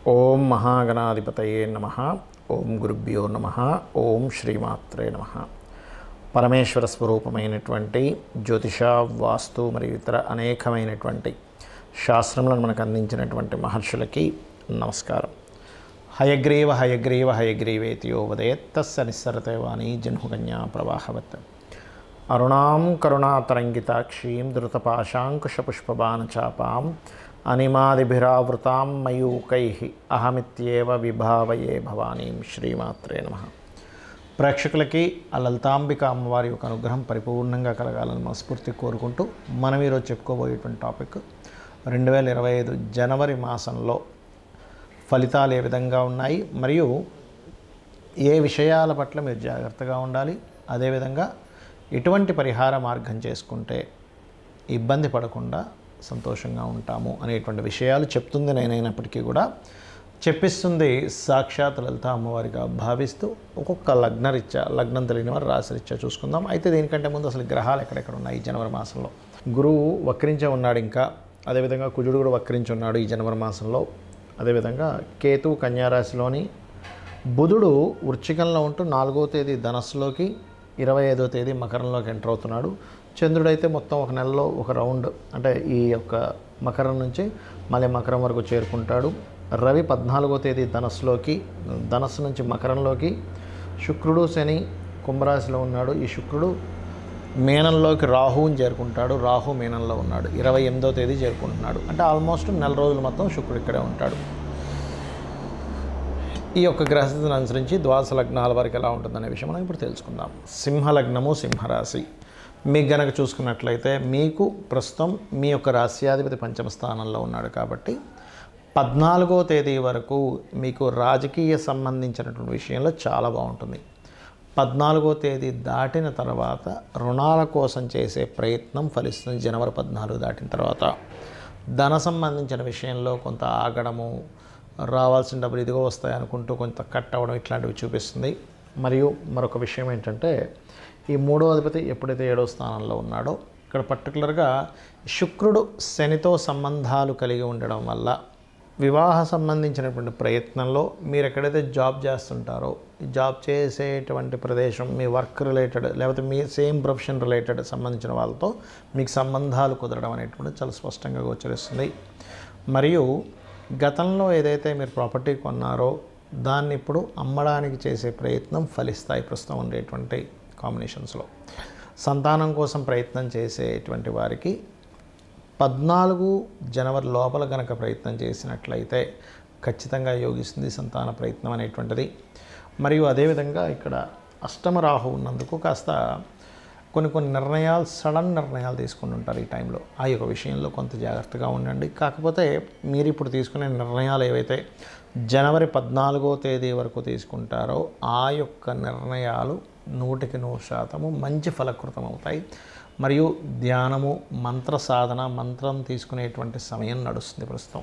ఓం మహాగణాధిపతయే నమః. ఓం గురుభ్యో నమః. ఓం శ్రీమాత్రే నమః. పరమేశ్వర స్వరూపమైనటువంటి జ్యోతిష, వాస్తు మరియు ఇతర అనేకమైనటువంటి శాస్త్రములను మనకు అందించినటువంటి మహర్షులకి నమస్కారం. హయగ్రీవ హయగ్రీవ హయగ్రీవేతి యో వదేత్ తస్య నిస్సరతే వాణీ జన్హుకన్యా ప్రవాహవత్. అరుణాం కరుణాతరంగితాక్షీం ధృతపాశాంకుశపుష్పబాణచాపాం అనిమాదిభిరావృతాం మయూకైః అహమిత్యేవ విభావయే భవానీం. శ్రీమాత్రే నమః. ప్రేక్షకులకి ఆ లలితాంబిక అమ్మవారి యొక్క అనుగ్రహం పరిపూర్ణంగా కలగాలని మనస్ఫూర్తి కోరుకుంటూ మనం ఈరోజు చెప్పుకోబోయేటువంటి టాపిక్ 2025 జనవరి మాసంలో ఫలితాలు ఏ విధంగా ఉన్నాయి, మరియు ఏ విషయాల పట్ల మీరు జాగ్రత్తగా ఉండాలి, అదేవిధంగా ఎటువంటి పరిహార మార్గం చేసుకుంటే ఇబ్బంది పడకుండా సంతోషంగా ఉంటాము అనేటువంటి విషయాలు చెప్తుంది నేనైనప్పటికీ కూడా చెప్పిస్తుంది సాక్షాత్ లలిత అమ్మవారిగా భావిస్తూ ఒక్కొక్క లగ్నరీత్యా, లగ్నం తెలియని వారు రాశిరీత్యా చూసుకుందాం. అయితే దీనికంటే ముందు అసలు గ్రహాలు ఎక్కడెక్కడ ఉన్నాయి ఈ జనవరి మాసంలో. గురువు వక్రించే ఉన్నాడు, ఇంకా అదేవిధంగా కుజుడు కూడా వక్రించి ఉన్నాడు ఈ జనవరి మాసంలో. అదేవిధంగా కేతు కన్యారాశిలోని, బుధుడు వృశ్చికంలో ఉంటూ 4వ తేదీ ధనస్సులోకి, 25వ తేదీ మకరంలోకి ఎంటర్ అవుతున్నాడు. చంద్రుడైతే మొత్తం ఒక నెలలో ఒక రౌండ్, అంటే ఈ యొక్క మకరం నుంచి మళ్ళీ మకరం వరకు చేరుకుంటాడు. రవి 14వ తేదీ ధనస్సులోకి, ధనస్సు నుంచి మకరంలోకి, శుక్రుడు శని కుంభరాశిలో ఉన్నాడు. ఈ శుక్రుడు మీనంలోకి రాహువుని చేరుకుంటాడు, రాహు మీనంలో ఉన్నాడు. 28వ తేదీ చేరుకుంటున్నాడు. అంటే ఆల్మోస్ట్ నెల రోజులు మొత్తం శుక్రుడు ఇక్కడే ఉంటాడు. ఈ యొక్క గ్రహస్థితిని అనుసరించి ద్వాదశ లగ్నాల వరకు ఎలా ఉంటుందనే విషయం మనం ఇప్పుడు తెలుసుకుందాం. సింహలగ్నము, సింహరాశి. మీకు గనక చూసుకున్నట్లయితే మీకు ప్రస్తుతం మీ యొక్క రాశ్యాధిపతి పంచమ స్థానంలో ఉన్నాడు కాబట్టి 14వ తేదీ వరకు మీకు రాజకీయ సంబంధించినటువంటి విషయంలో చాలా బాగుంటుంది. 14వ తేదీ దాటిన తర్వాత రుణాల కోసం చేసే ప్రయత్నం ఫలిస్తుంది. జనవరి 14 దాటిన తర్వాత ధన సంబంధించిన విషయంలో కొంత ఆగడము, రావాల్సిన డబ్బులు ఇదిగో వస్తాయి అనుకుంటూ కొంత కట్ అవ్వడం ఇట్లాంటివి చూపిస్తుంది. మరియు మరొక విషయం ఏంటంటే, ఈ 3వ అధిపతి ఎప్పుడైతే 7వ స్థానంలో ఉన్నాడో, ఇక్కడ పర్టికులర్గా శుక్రుడు శనితో సంబంధాలు కలిగి ఉండడం వల్ల వివాహ సంబంధించినటువంటి ప్రయత్నంలో మీరు ఎక్కడైతే జాబ్ చేస్తుంటారో, ఈ జాబ్ చేసేటువంటి ప్రదేశం మీ వర్క్ రిలేటెడ్ లేకపోతే మీ సేమ్ ప్రొఫెషన్ రిలేటెడ్ సంబంధించిన వాళ్ళతో మీకు సంబంధాలు కుదరడం అనేటువంటిది చాలా స్పష్టంగా గోచరిస్తుంది. మరియు గతంలో ఏదైతే మీరు ప్రాపర్టీ కొన్నారో దాన్ని ఇప్పుడు అమ్మడానికి చేసే ప్రయత్నం ఫలిస్తాయి ప్రస్తుతం ఉండేటువంటి కాంబినేషన్స్లో. సంతానం కోసం ప్రయత్నం చేసేటువంటి వారికి 14 జనవరి లోపల కనుక ప్రయత్నం చేసినట్లయితే ఖచ్చితంగా యోగిస్తుంది సంతాన ప్రయత్నం అనేటువంటిది. మరియు అదేవిధంగా ఇక్కడ అష్టమ రాహు ఉన్నందుకు కాస్త కొన్ని నిర్ణయాలు, సడన్ నిర్ణయాలు తీసుకుని ఉంటారు ఈ టైంలో. ఆ యొక్క విషయంలో కొంత జాగ్రత్తగా ఉండండి. కాకపోతే మీరు ఇప్పుడు తీసుకునే నిర్ణయాలు ఏవైతే జనవరి 14వ తేదీ వరకు తీసుకుంటారో ఆ యొక్క నిర్ణయాలు 100% మంచి ఫలకృతం అవుతాయి. మరియు ధ్యానము, మంత్ర సాధన, మంత్రం తీసుకునేటువంటి సమయం నడుస్తుంది ప్రస్తుతం.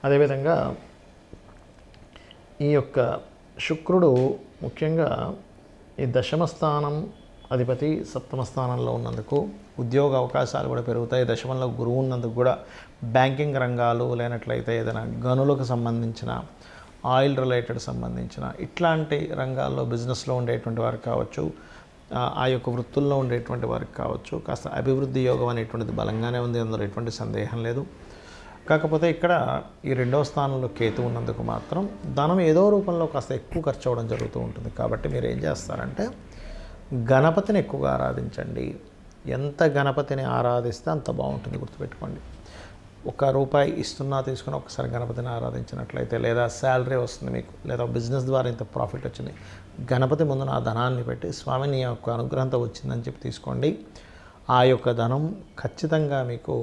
అదేవిధంగా ఈ యొక్క శుక్రుడు ముఖ్యంగా ఈ దశమ స్థానం అధిపతి 7వ స్థానంలో ఉన్నందుకు ఉద్యోగ అవకాశాలు కూడా పెరుగుతాయి. దశమంలో గురువు ఉన్నందుకు కూడా బ్యాంకింగ్ రంగాలు, లేనట్లయితే ఏదైనా గనులకు సంబంధించిన, ఆయిల్ రిలేటెడ్ సంబంధించిన ఇట్లాంటి రంగాల్లో బిజినెస్లో ఉండేటువంటి వారికి కావచ్చు, ఆ యొక్క వృత్తుల్లో ఉండేటువంటి వారికి కావచ్చు, కాస్త అభివృద్ధి యోగం అనేటువంటిది బలంగానే ఉంది, అందులో ఎటువంటి సందేహం లేదు. కాకపోతే ఇక్కడ ఈ 2వ స్థానంలో కేతు ఉన్నందుకు మాత్రం ధనం ఏదో రూపంలో కాస్త ఎక్కువ ఖర్చు అవ్వడం జరుగుతూ ఉంటుంది. కాబట్టి మీరు ఏం చేస్తారంటే గణపతిని ఎక్కువగా ఆరాధించండి. ఎంత గణపతిని ఆరాధిస్తే అంత బాగుంటుంది, గుర్తుపెట్టుకోండి. ₹1 ఇస్తున్నా తీసుకుని ఒకసారి గణపతిని ఆరాధించినట్లయితే, లేదా శాలరీ వస్తుంది మీకు, లేదా బిజినెస్ ద్వారా ఇంత ప్రాఫిట్ వచ్చింది, గణపతి ముందు నా ధనాన్ని పెట్టి స్వామి నీ యొక్క అనుగ్రహంతో వచ్చిందని చెప్పి తీసుకోండి. ఆ యొక్క ధనం ఖచ్చితంగా మీకు,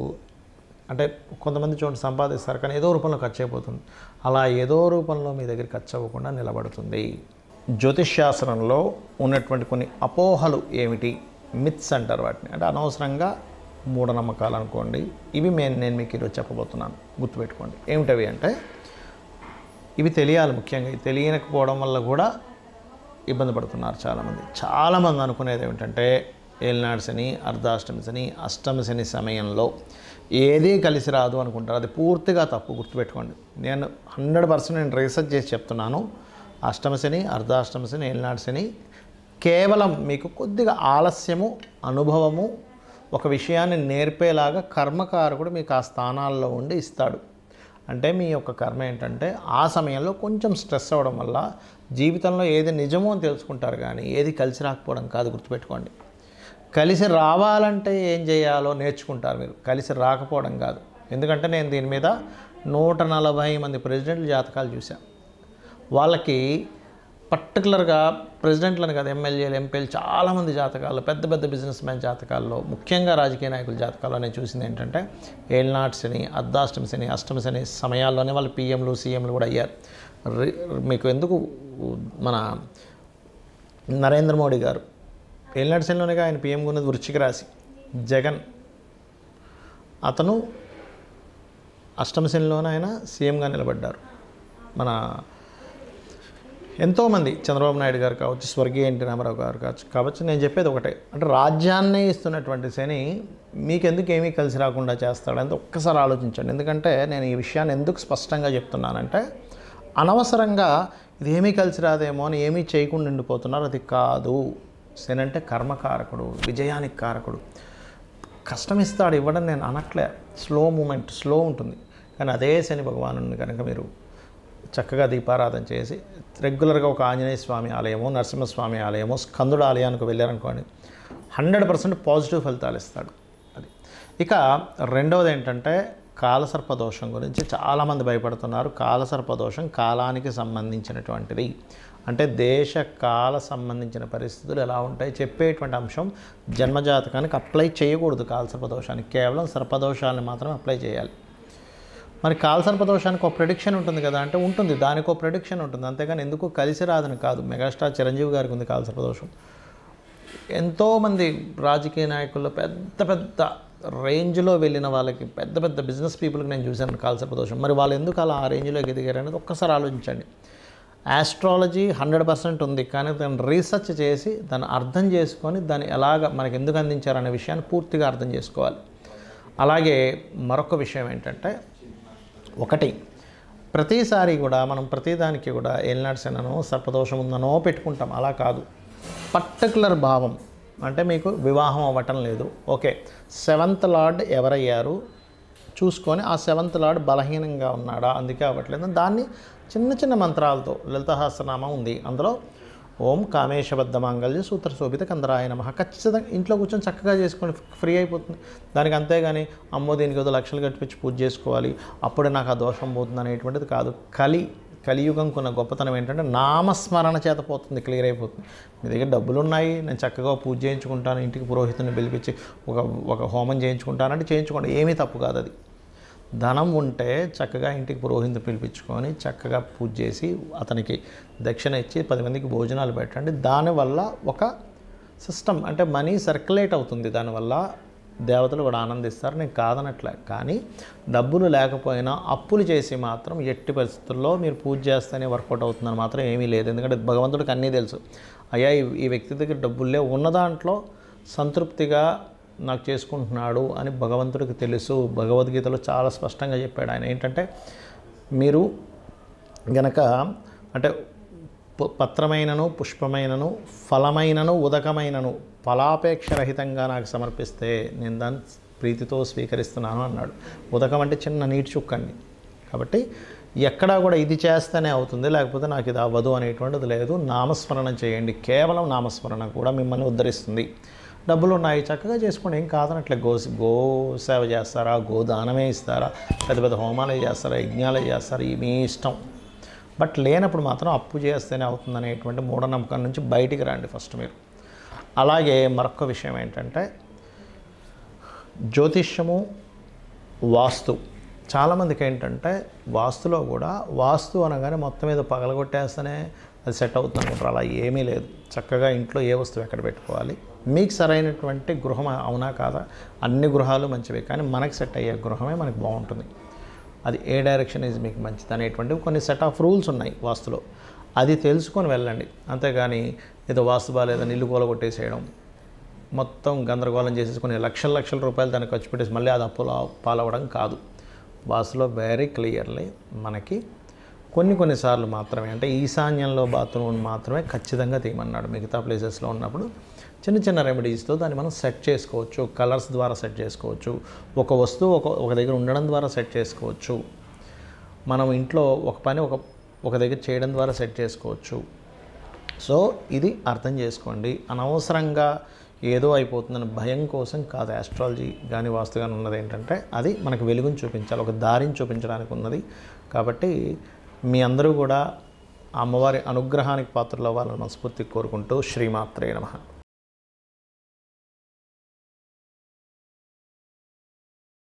అంటే కొంతమంది చూడండి సంపాదిస్తారు కానీ ఏదో రూపంలో ఖర్చు అయిపోతుంది. అలా ఏదో రూపంలో మీ దగ్గర ఖర్చు అవ్వకుండా నిలబడుతుంది. జ్యోతిష్శాస్త్రంలో ఉన్నటువంటి కొన్ని అపోహలు ఏమిటి, మిత్స్ అంటారు వాటిని, అంటే అనవసరంగా మూఢనమ్మకాలు అనుకోండి. ఇవి నేను మీకు ఈరోజు చెప్పబోతున్నాను, గుర్తుపెట్టుకోండి. ఏమిటవి అంటే ఇవి తెలియాలి. ముఖ్యంగా తెలియకపోవడం వల్ల కూడా ఇబ్బంది పడుతున్నారు చాలామంది. చాలామంది అనుకునేది ఏమిటంటే ఏలినాడు శని, అర్ధాష్టమి శని, అష్టమి శని సమయంలో ఏదీ కలిసి రాదు అనుకుంటారు. అది పూర్తిగా తప్పు, గుర్తుపెట్టుకోండి. నేను 100% నేను రీసెర్చ్ చేసి చెప్తున్నాను. అష్టమి శని, అర్ధాష్టమి శని, ఏలినాడు శని కేవలం మీకు కొద్దిగా ఆలస్యము, అనుభవము, ఒక విషయాన్ని నేర్పేలాగా కర్మకారకుడు మీకు ఆ స్థానాల్లో ఉండి ఇస్తాడు. అంటే మీ యొక్క కర్మ ఏంటంటే ఆ సమయంలో కొంచెం స్ట్రెస్ అవ్వడం వల్ల జీవితంలో ఏది నిజమో అని తెలుసుకుంటారు, కానీ ఏది కలిసి రాకపోవడం కాదు, గుర్తుపెట్టుకోండి. కలిసి రావాలంటే ఏం చేయాలో నేర్చుకుంటారు మీరు, కలిసి రాకపోవడం కాదు. ఎందుకంటే నేను దీని మీద 140 మంది ప్రెసిడెంట్ల జాతకాలు చూశాను. వాళ్ళకి పర్టికులర్గా ప్రెసిడెంట్లను కాదు, ఎమ్మెల్యేలు, ఎంపీలు చాలామంది జాతకాల్లో, పెద్ద పెద్ద బిజినెస్ మ్యాన్ జాతకాల్లో, ముఖ్యంగా రాజకీయ నాయకుల జాతకాల్లో నేను చూసింది ఏంటంటే ఏలినాడు శని, అర్ధాష్టమి శని, అష్టమి శని సమయాల్లోనే వాళ్ళు పీఎంలు, సీఎంలు కూడా అయ్యారు. మీకు ఎందుకు మన నరేంద్ర మోడీ గారు ఏలినాడు శనిలోనే ఆయన పీఎంగా ఉన్నది వృశ్చిక రాశి. జగన్ అతను అష్టమి శనిలోనే ఆయన సీఎంగా నిలబడ్డారు. మన ఎంతోమంది చంద్రబాబు నాయుడు గారు కావచ్చు, స్వర్గీయ ఎన్టీ రామారావు గారు కావచ్చు. నేను చెప్పేది ఒకటే, అంటే రాజ్యాన్నే ఇస్తున్నటువంటి శని మీకెందుకు ఏమీ కలిసి రాకుండా చేస్తాడంటే ఒక్కసారి ఆలోచించండి. ఎందుకంటే నేను ఈ విషయాన్ని ఎందుకు స్పష్టంగా చెప్తున్నానంటే అనవసరంగా ఇది ఏమీ కలిసి రాదేమో అని ఏమీ చేయకుండా ఉండిపోతున్నారు. అది కాదు. శని అంటే కర్మకారకుడు, విజయానికి కారకుడు. కష్టం ఇస్తాడు, ఇవ్వడం నేను అనట్లే. స్లో మూమెంట్, స్లో ఉంటుంది. కానీ అదే శని భగవానుని కనుక మీరు చక్కగా దీపారాధన చేసి రెగ్యులర్గా ఒక ఆంజనేయ స్వామి ఆలయమో, నరసింహస్వామి ఆలయమో, స్కందుడు ఆలయానికి వెళ్ళారనుకోండి 100% పాజిటివ్ ఫలితాలు ఇస్తాడు. అది. ఇక రెండవది ఏంటంటే కాలసర్పదోషం గురించి చాలామంది భయపడుతున్నారు. కాలసర్పదోషం కాలానికి సంబంధించినటువంటిది. అంటే దేశ కాల సంబంధించిన పరిస్థితులు ఎలా ఉంటాయి చెప్పేటువంటి అంశం. జన్మజాతకానికి అప్లై చేయకూడదు కాలసర్పదోషానికి, కేవలం సర్పదోషాలను మాత్రం అప్లై చేయాలి. మరి కాలసర్పదోషానికి ఒక ప్రెడిక్షన్ ఉంటుంది కదా అంటే ఉంటుంది, దానికి ఒక ప్రెడిక్షన్ ఉంటుంది. అంతేగాని ఎందుకు కలిసి రాదని కాదు. మెగాస్టార్ చిరంజీవి గారికి ఉంది కాలసర్పదోషం. ఎంతోమంది రాజకీయ నాయకుల్లో పెద్ద పెద్ద రేంజ్లో వెళ్ళిన వాళ్ళకి, పెద్ద పెద్ద బిజినెస్ పీపుల్కి నేను చూశాను కాలసర్పదోషం. మరి వాళ్ళు ఎందుకు అలా ఆ రేంజ్లోకి ఎదిగారు అనేది ఒక్కసారి ఆలోచించండి. ఆస్ట్రాలజీ 100% ఉంది, కానీ దాన్ని రీసెర్చ్ చేసి దాన్ని అర్థం చేసుకొని దాన్ని ఎలాగ మనకి ఎందుకు అందించారనే విషయాన్ని పూర్తిగా అర్థం చేసుకోవాలి. అలాగే మరొక విషయం ఏంటంటే, ఒకటి ప్రతిసారి కూడా మనం ప్రతిదానికి కూడా ఏలినాడు శననో సర్పదోషం ఉందనో పెట్టుకుంటాం. అలా కాదు. పర్టికులర్ భావం అంటే మీకు వివాహం అవ్వటం లేదు, ఓకే, 7th లార్డ్ ఎవరయ్యారు చూసుకొని ఆ 7th లార్డ్ బలహీనంగా ఉన్నాడా, అందుకే అవ్వట్లేదు. దాన్ని చిన్న చిన్న మంత్రాలతో, లలిత సహస్రనామం ఉంది, అందులో ఓం కామేశబద్ధ మాంగళ్య సూత్ర శోభిత కందరాయ నమః ఖచ్చితంగా ఇంట్లో కూర్చొని చక్కగా చేసుకొని ఫ్రీ అయిపోతుంది. దానికి అంతేగాని అమ్మో దీనికి ఏదో లక్షలు కట్టించి పూజ చేసుకోవాలి అప్పుడే నాకు ఆ దోషం పోతుంది అనేటువంటిది కాదు. కలియుగంకున్న గొప్పతనం ఏంటంటే నామస్మరణ చేత పోతుంది, క్లియర్ అయిపోతుంది. మీ దగ్గర డబ్బులు ఉన్నాయి, నేను చక్కగా పూజ చేయించుకుంటాను, ఇంటికి పురోహితుని పిలిపించి ఒక హోమం చేయించుకుంటానంటే చేయించుకోండి, ఏమీ తప్పు కాదు. అది ధనం ఉంటే చక్కగా ఇంటికి పురోహితుని పిలిపించుకొని చక్కగా పూజ చేసి అతనికి దక్షిణ ఇచ్చి 10 మందికి భోజనాలు పెట్టండి. దానివల్ల ఒక సిస్టమ్ అంటే మనీ సర్క్యులేట్ అవుతుంది, దానివల్ల దేవతలు కూడా ఆనందిస్తారు. నేను కాదనట్లే, కానీ డబ్బులు లేకపోయినా అప్పులు చేసి మాత్రం ఎట్టి పరిస్థితుల్లో మీరు పూజ చేస్తేనే వర్కౌట్ అవుతుందని మాత్రం ఏమీ లేదు. ఎందుకంటే భగవంతుడికి అన్నీ తెలుసు. అయ్యా ఈ వ్యక్తి దగ్గర డబ్బులే ఉన్న దాంట్లో సంతృప్తిగా నాకు చేసుకుంటున్నాడు అని భగవంతుడికి తెలుసు. భగవద్గీతలో చాలా స్పష్టంగా చెప్పాడు ఆయన. ఏంటంటే మీరు గనక అంటే పత్రమైనను, పుష్పమైనను, ఫలమైనను, ఉదకమైనను ఫలాపేక్షరహితంగా నాకు సమర్పిస్తే నేను దాన్ని ప్రీతితో స్వీకరిస్తున్నాను అన్నాడు. ఉదకం అంటే చిన్న నీటి చుక్కండి. కాబట్టి ఎక్కడా కూడా ఇది చేస్తేనే అవుతుంది, లేకపోతే నాకు ఇది అవ్వదు అనేటువంటిది లేదు. నామస్మరణ చేయండి, కేవలం నామస్మరణ కూడా మిమ్మల్ని ఉద్ధరిస్తుంది. డబ్బులు ఉన్నాయి చక్కగా చేసుకోండి, ఏం కాదనట్లే. గో సేవ చేస్తారా, గోదానమే ఇస్తారా, పెద్ద పెద్ద హోమాలే చేస్తారా, యజ్ఞాలే చేస్తారా, మీ ఇష్టం. బట్ లేనప్పుడు మాత్రం అప్పు చేస్తేనే అవుతుంది అనేటువంటి మూఢనమ్మకం నుంచి బయటికి రండి ఫస్ట్ మీరు. అలాగే మరొక విషయం ఏంటంటే జ్యోతిష్యము, వాస్తు. చాలామందికి ఏంటంటే వాస్తులో కూడా వాస్తు అనగానే మొత్తం మీద పగలగొట్టేస్తేనే అది సెట్ అవుతుంది అనుకుంటారు. అలా ఏమీ లేదు. చక్కగా ఇంట్లో ఏ వస్తువు ఎక్కడ పెట్టుకోవాలి, మీకు సరైనటువంటి గృహం అవునా కాదా, అన్ని గృహాలు మంచివే, కానీ మనకి సెట్ అయ్యే గృహమే మనకు బాగుంటుంది. అది ఏ డైరెక్షన్ ఈజ్ మీకు మంచిది అనేటువంటివి కొన్ని సెట్ ఆఫ్ రూల్స్ ఉన్నాయి వాస్తులో. అది తెలుసుకొని వెళ్ళండి. అంతేగాని ఏదో వాస్తు బాగాలేదని ఇల్లు కూలగొట్టేసేయడం, మొత్తం గందరగోళం చేసేసి కొన్ని లక్షల రూపాయలు దాన్ని ఖర్చు పెట్టేసి మళ్ళీ అది అప్పులో పాలవడం కాదు. వాస్తులో వెరీ క్లియర్లీ మనకి కొన్నిసార్లు మాత్రమే, అంటే ఈశాన్యంలో బాత్రూమ్ మాత్రమే ఖచ్చితంగా తీయమన్నాడు. మిగతా ప్లేసెస్లో ఉన్నప్పుడు చిన్న రెమెడీస్తో దాన్ని మనం సెట్ చేసుకోవచ్చు. కలర్స్ ద్వారా సెట్ చేసుకోవచ్చు. ఒక వస్తువు ఒక దగ్గర ఉండడం ద్వారా సెట్ చేసుకోవచ్చు. మనం ఇంట్లో ఒక పని ఒక దగ్గర చేయడం ద్వారా సెట్ చేసుకోవచ్చు. సో ఇది అర్థం చేసుకోండి. అనవసరంగా ఏదో అయిపోతుందని భయం కోసం కాదు. ఆస్ట్రాలజీ కానీ వాస్తు కానీ ఉన్నది ఏంటంటే అది మనకు వెలుగుని చూపించాలి, ఒక దారిని చూపించడానికి ఉన్నది. కాబట్టి మీ అందరూ కూడా అమ్మవారి అనుగ్రహానికి పాత్రలు అవ్వాలని మనస్ఫూర్తిగా కోరుకుంటూ శ్రీమాత్రే నమః.